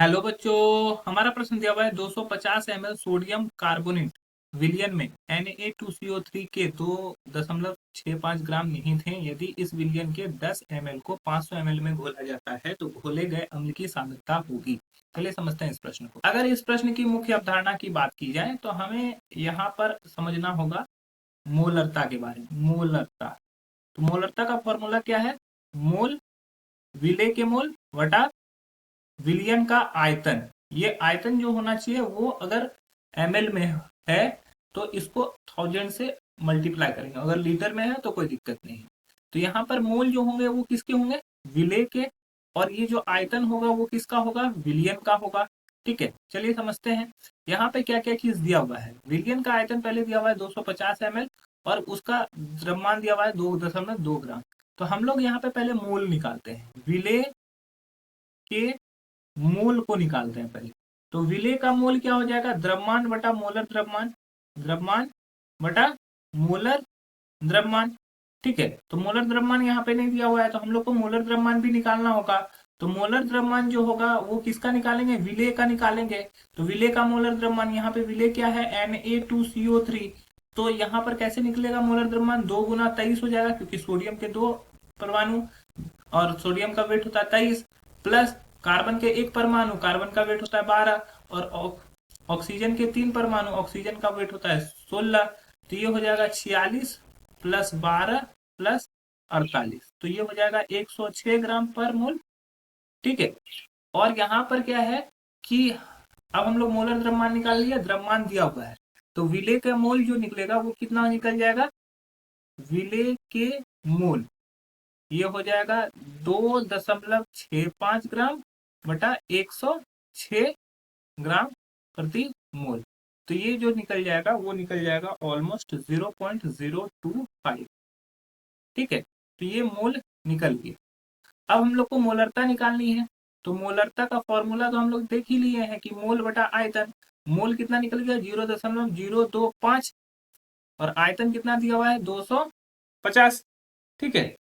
Hello बच्चों। हमारा प्रश्न दिया हुआ है 250 ml सोडियम कार्बोनेट विलयन में Na2CO3 के 2.65 ग्राम निहित हैं। यदि इस विलयन के 10 ml को 500 ml में घोला जाता है तो घोले गए अम्ल की सांद्रता होगी। चलिए समझते हैं इस प्रश्न को। अगर इस प्रश्न की मुख्य अवधारणा की बात की जाए तो हमें यहाँ पर समझना होगा मोलरता के बारे में। मोलरता, तो मोलरता का फॉर्मूला क्या है? मोल विलेय के मोल वटा विलियन का आयतन। ये आयतन जो होना चाहिए वो अगर ml में है तो इसको 1000 से मल्टीप्लाई करेंगे, अगर लीटर में है तो कोई दिक्कत नहीं है। तो यहाँ पर मोल जो होंगे वो किसके होंगे? विलेय के। और ये जो आयतन होगा वो किसका होगा? विलियन का होगा। ठीक है, चलिए समझते हैं यहाँ पे क्या क्या चीज दिया हुआ है। विलियन का आयतन पहले दिया हुआ है 250 ml और उसका द्रव्यमान दिया हुआ है 2.2 ग्राम। तो हम लोग यहाँ पे पहले मोल निकालते हैं, विलेय के मोल को निकालते हैं पहले। तो विलेय का मोल क्या हो जाएगा? द्रव्यमान बटा मोलर द्रव्यमान, द्रव्यमान बटा मोलर द्रव्यमान। ठीक है, तो मोलर द्रव्यमान यहाँ पे नहीं दिया हुआ है तो हम लोग को मोलर द्रव्यमान भी निकालना होगा। तो मोलर द्रव्यमान जो होगा वो किसका निकालेंगे? विलेय का निकालेंगे। तो विलेय का मोलर द्रव्यमान, यहाँ पे विलेय क्या है? Na2CO3। तो यहाँ पर कैसे निकलेगा मोलर द्रव्यमान? 2 गुना 23 हो जाएगा, क्योंकि सोडियम के 2 परमाणु और सोडियम का वेट होता है 23, प्लस कार्बन के एक परमाणु, कार्बन का वेट होता है 12, और ऑक्सीजन के 3 परमाणु, ऑक्सीजन का वेट होता है 16। तो ये हो जाएगा 46 प्लस 12 प्लस 48, तो ये हो जाएगा 106 ग्राम पर मोल। ठीक है, और यहाँ पर क्या है कि अब हम लोग मोलर द्रव्यमान निकाल लिया, द्रव्यमान दिया हुआ है। तो विलेय का मोल जो निकलेगा वो कितना निकल जाएगा? विलेय के मोल ये हो जाएगा 2.65 ग्राम बटा 106 ग्राम प्रति मोल। तो ये जो निकल जाएगा वो निकल जाएगा ऑलमोस्ट 0.025। ठीक है, तो ये मोल निकल गया। अब हम लोग को मोलरता निकालनी है। तो मोलरता का फॉर्मूला तो हम लोग देख ही लिए हैं कि मोल बटा आयतन। मोल कितना निकल गया? 0.025, और आयतन कितना दिया हुआ है? 250। ठीक है,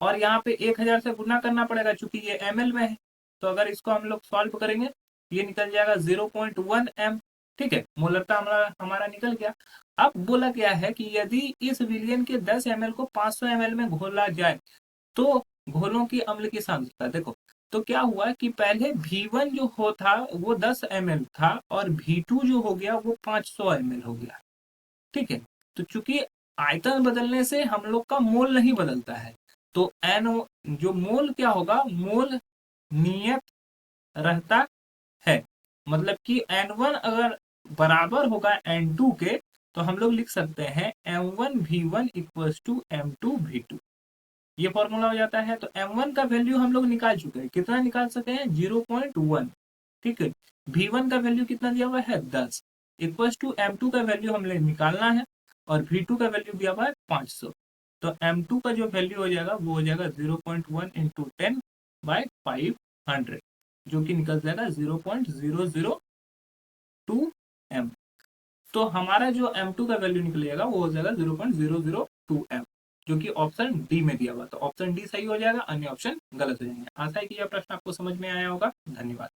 और यहाँ पे 1000 से गुना करना पड़ेगा चूंकि ये ml में है। तो अगर इसको हम लोग सॉल्व करेंगे ये निकल जाएगा 0.1 m। ठीक है, मोलरता हमारा निकल गया। अब बोला गया है कि यदि इस विलियन के 10 ml को 500 ml में घोला जाए तो घोलों की अम्ल की सांद्रता देखो। तो क्या हुआ कि पहले V1 जो हो था वो 10 ml था और V2 जो हो गया वो 500 ml हो गया। ठीक है, तो चूंकि आयतन बदलने से हम लोग का मोल नहीं बदलता है, तो एन जो मोल क्या होगा? मोल नियत रहता है। मतलब कि N1 अगर बराबर होगा N2 के तो हम लोग लिख सकते हैं M1V1 इक्वल्स टू M2V2। ये फॉर्मूला हो जाता है। तो M1 का वैल्यू हम लोग निकाल चुके हैं, कितना निकाल सकते हैं? 0.1। ठीक है, V1 का वैल्यू कितना दिया हुआ है? 10 इक्वल्स टू M2 का वैल्यू हमें निकालना है और V2 का वैल्यू दिया हुआ है 500। तो M2 का जो वैल्यू हो जाएगा वो हो जाएगा 0.1 इंटू 10 बाय 500, जो कि निकल जाएगा 0.002 m। तो हमारा जो M2 का वैल्यू निकलेगा वो हो जाएगा 0.002 m, जो कि ऑप्शन डी में दिया हुआ। तो ऑप्शन डी सही हो जाएगा, अन्य ऑप्शन गलत हो जाएंगे। आशा है कि यह प्रश्न आपको समझ में आया होगा। धन्यवाद।